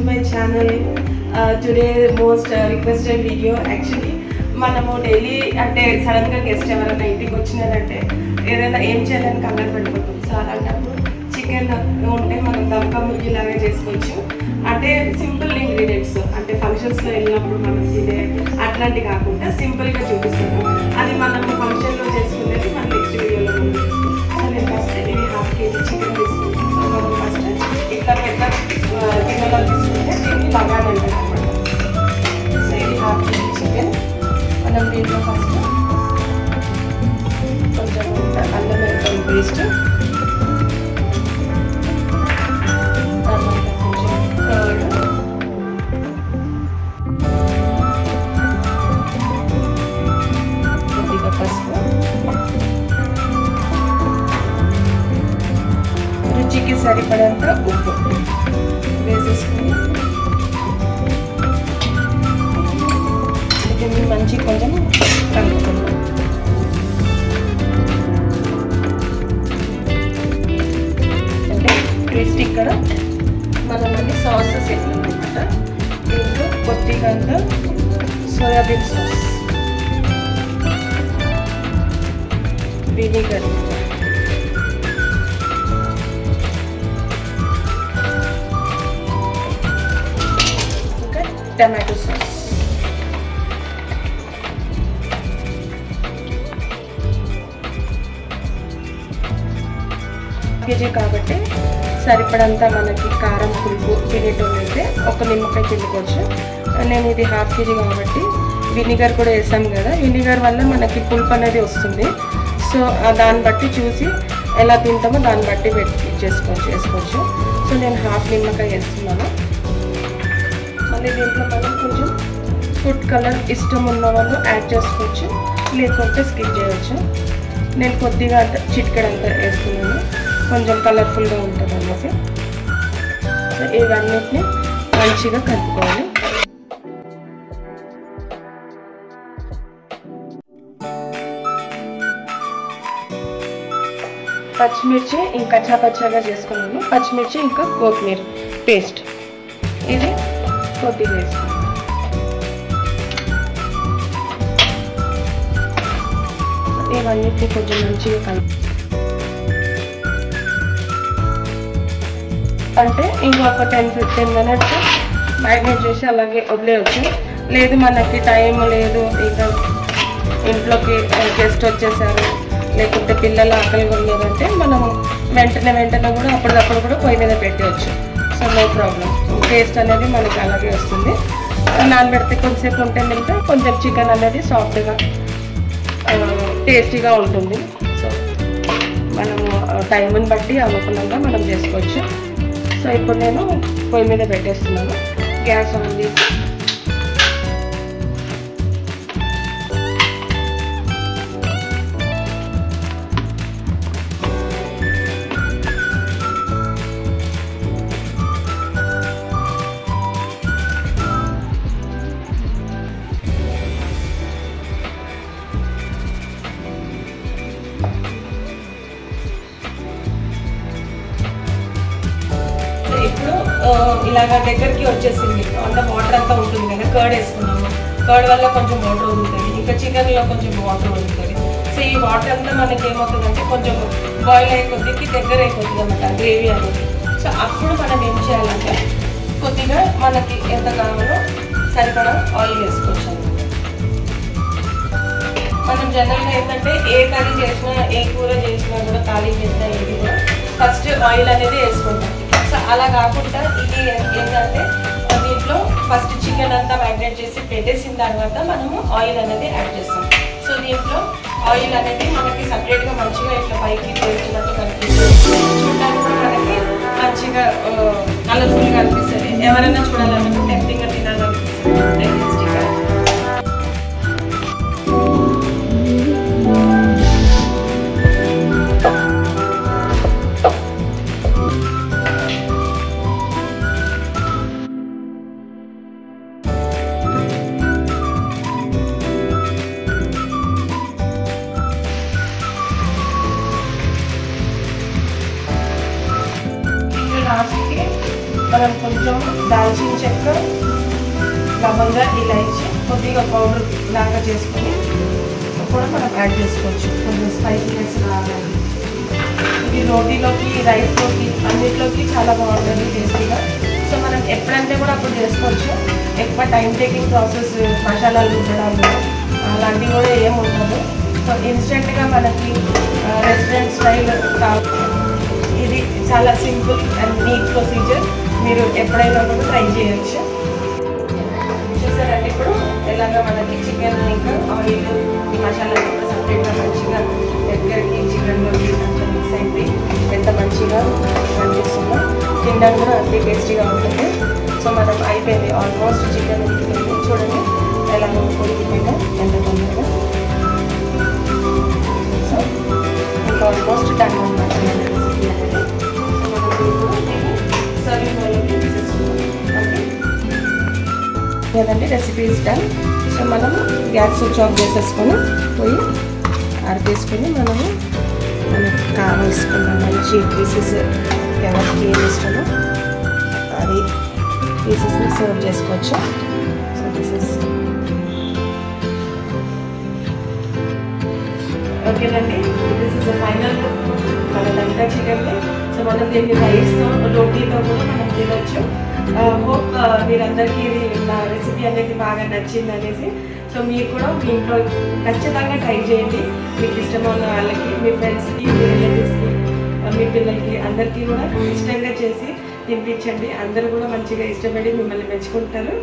my channel. Today most requested video actually మనము daily అంటే సడన్గా గెస్ట్ ఎవరైనా ఇంటికి వచ్చినారంటే ఏదైనా ఏం చేయాలని కంగారు పడిపోతుంది. సో అలాంటప్పుడు చికెన్ ఉంటే మనం దమ్కా ముగ్గి లాగా చేసుకోవచ్చు. అంటే సింపుల్ ఇంగ్రీడియంట్స్ అంటే ఫంక్షన్స్లో వెళ్ళినప్పుడు మనం తినే అట్లాంటి కాకుండా సింపుల్గా చూపిస్తాను. అది మనం ఫంక్షన్లో చేసుకునేది మన నెక్స్ట్ వీడియోలో సో నేను ఫస్ట్ ఇది ½ kg చికెన్ తీసుకుంటాను. సో మనం ఫస్ట్ ఇట్లా పెద్ద గిన్నెలో తీసుకుంటే దీన్ని లగాన్ అంటారు అనమాట. సో ఇది ½ kg చికెన్. మనం దీంట్లో ఫస్ట్ కొంచెం అల్లం వెల్లుల్లి పేస్ట్, తర్వాత కొంచెం కర్డ్, కొద్దిగా పసుపు, రుచికి సరిపడంత ఉప్పు వేసేసుకుని మంచి కొంచెం కలుపుకుందాం. అంటే టేస్ట్ ఇక్కడ మనం అన్ని సాసెస్ వేయాలన్నమాట. దీంట్లో కొద్దిగా సోయాబీన్ సాస్, వినిగర్, ఇంకా టమాటో సాస్. కేజీ కాబట్టి సరిపడంత మనకి కారం పులుపు తినేటోళ్ళు అయితే ఒక నిమ్మకాయ పిండుకోవచ్చు. నేను ఇది ½ kg కాబట్టి వినిగర్ కూడా వేసాం కదా, వినిగర్ వల్ల మనకి పులుపు అనేది వస్తుంది. సో దాన్ని బట్టి చూసి ఎలా తింటామో దాన్ని బట్టి వేసుకోవచ్చు. సో నేను ½ నిమ్మకాయ వేస్తున్నాను. మళ్ళీ దీంట్లో మనం కొంచెం ఫుడ్ కలర్ ఇష్టం ఉన్న వాళ్ళు యాడ్ చేసుకోవచ్చు, లేకుంటే స్కిప్ చేయవచ్చు. నేను కొద్దిగా చిటికెడంతా వేస్తున్నాను, కొంచెం కలర్ఫుల్గా ఉంటుంది అన్నది. సో ఇవన్నిటిని మంచిగా కలుపుకోవాలి. పచ్చిమిర్చి ఇంకా పచ్చగా చేసుకున్నాను. పచ్చిమిర్చి ఇంకా కొత్తిమీర పేస్ట్ ఇది కొద్దిగా వేసుకున్నాను. ఇవన్నిటిని కొంచెం మంచిగా కలుపు అంటే ఇంకొక 10-15 minutes మ్యారినేట్ చేసి అలాగే వదిలేయచ్చు. లేదు మనకి టైం లేదు, ఇక ఇంట్లోకి గెస్ట్ వచ్చేసారు, లేకుంటే పిల్లలు ఆకలిగా ఉన్నారంటే మనం వెంటనే కూడా అప్పటికప్పుడు కూడా పొయ్యి మీద పెట్టవచ్చు. సో నో ప్రాబ్లం, టేస్ట్ అనేది మనకి అలాగే వస్తుంది. నానబెడితే కొంచెంసేపు ఉంటే కొంచెం చికెన్ అనేది సాఫ్ట్గా టేస్టీగా ఉంటుంది. సో మనము టైంని బట్టి అనుకూలంగా మనం చేసుకోవచ్చు. సో ఇప్పుడు నేను పొయ్యి మీద పెట్టేస్తున్నాను. గ్యాస్ ఆన్ చేసి ఇలాగా దగ్గరికి వచ్చేసింది. అంత వాటర్ అంతా ఉంటుంది కదా, కర్డ్ వేసుకున్నాము. కర్డ్ వల్ల కొంచెం వాటర్ వదులుతుంది, ఇంకా చికెన్లో కొంచెం వాటర్ వదులుతుంది. సో ఈ వాటర్ అంతా మనకి ఏమవుతుందంటే కొంచెం బాయిల్ అయ్యే కొద్దికి దగ్గర అయిపోతుంది అన్నమాట గ్రేవీ అనేది. సో అప్పుడు మనం ఏం చేయాలంటే కొద్దిగా మనకి ఎంత కావాలో సరిపడా ఆయిల్ వేసుకోవచ్చు. మనం జనరల్గా ఏంటంటే ఏ కర్రీ చేసినా, ఏ కూర చేసినా కూడా, తాలింపు చేసినా ఏది కూడా ఫస్ట్ ఆయిల్ అనేది వేసుకుంటాం. సో అలా కాకుండా ఇది ఏంటంటే దీంట్లో ఫస్ట్ చికెన్ అంతా మ్యారినేట్ చేసి పెట్టేసిన తర్వాత మనము ఆయిల్ అనేది యాడ్ చేస్తాం. సో దీంట్లో ఆయిల్ అనేది మనకి సపరేట్గా మంచిగా ఇట్లా పైకి తేల్చినట్టు కనిపిస్తుంది. చూడడానికి కూడా మనకి మంచిగా కలర్ఫుల్గా అనిపిస్తుంది. ఎవరైనా చూడాలనుకుంటే టెంప్టింగ్గా తినాలనిపిస్తుంది. లాస్ట్కి మనం కొంచెం దీంట్లో దాల్చిన చెక్క, లవంగా, ఇలాచి కొద్దిగా పౌడర్ లాగా చేసుకొని కూడా మనం యాడ్ చేసుకోవచ్చు. కొంచెం స్పైసీనెస్ రావాలి. ఇది రోటీలోకి, రైస్లోకి, అన్నిట్లోకి చాలా బాగుంటుంది టేస్టీగా. సో మనం ఎప్పుడంటే కూడా అప్పుడు చేసుకోవచ్చు. ఎక్కువ టైం టేకింగ్ ప్రాసెస్, మసాలాలు రుబ్బడాలు అలాంటివి కూడా ఏమి ఉండదు. సో ఇన్స్టెంట్గా మనకి రెస్టారెంట్ స్టైల్ ఇది చాలా సింపుల్ అండ్ నీట్ ప్రొసీజర్. మీరు ఎప్పుడైనా కూడా ట్రై చేయొచ్చు. చూసారంటే ఇప్పుడు ఎలాగ మనకి చికెన్ ఇంకా ఆయిల్ ఈ మసాలా కూడా సపరేట్గా మంచిగా దగ్గరికి చికెన్లోకి అంత మిక్స్ అయింది. ఎంత మంచిగా కనిపిస్తుందో, తినడానికి కూడా అంతే టేస్టీగా ఉంటుంది. సో మనం అయిపోయింది ఆల్మోస్ట్ చికెన్ ఉడికిపోయింది. చూడండి ఎలా ఉడికిపోయిందో ఎంత తొందరగా. సో ఇంకా ఆల్మోస్ట్ డన్ అనమాట రెసిపీ అనేది. సో మనం సర్వింగ్ వాళ్ళకి తీసేసుకున్నాం. ఓకే కదండి, రెసిపీ ఇస్ డన్. సో మనము గ్యాస్ స్విచ్ ఆఫ్ చేసేసుకొని పోయి ఆరిపేసుకొని మనము మనకు కావాల్సుకున్న మంచి పీసెస్ ఎవరికి ఏమి ఇష్టమో అది పీసెస్ని సర్వ్ చేసుకోవచ్చు. సో దిస్ ఇస్ ఓకేనండి. This is the final look మన లంకా చికెన్ని. సో మనం దీన్ని రైస్తో, రోటీతో కూడా మనం తినొచ్చు. హోప్ మీరందరికీ ఇది నా రెసిపీ అనేది బాగా నచ్చింది అనేసి. సో మీరు కూడా మీ ఇంట్లో ఖచ్చితంగా ట్రై చేయండి. మీకు ఇష్టమైన వాళ్ళకి, మీ ఫ్రెండ్స్కి, మీ రిలేటివ్స్కి, మీ పిల్లలకి అందరికీ కూడా ఇష్టంగా చేసి తినిపించండి. అందరూ కూడా మంచిగా ఇష్టపడి మిమ్మల్ని మెచ్చుకుంటారు.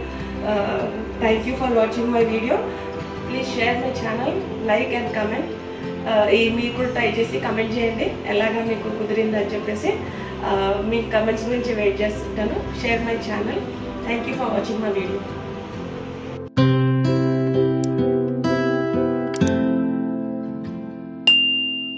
Thank you for watching my video. Please share my channel, like and comment. మీరు కూడా ట్రై చేసి కమెంట్ చేయండి ఎలాగా మీకు కుదిరిందని చెప్పేసి. మీ కమెంట్స్ గురించి వెయిట్ చేస్తుంటాను. Share my channel. Thank you for watching my video.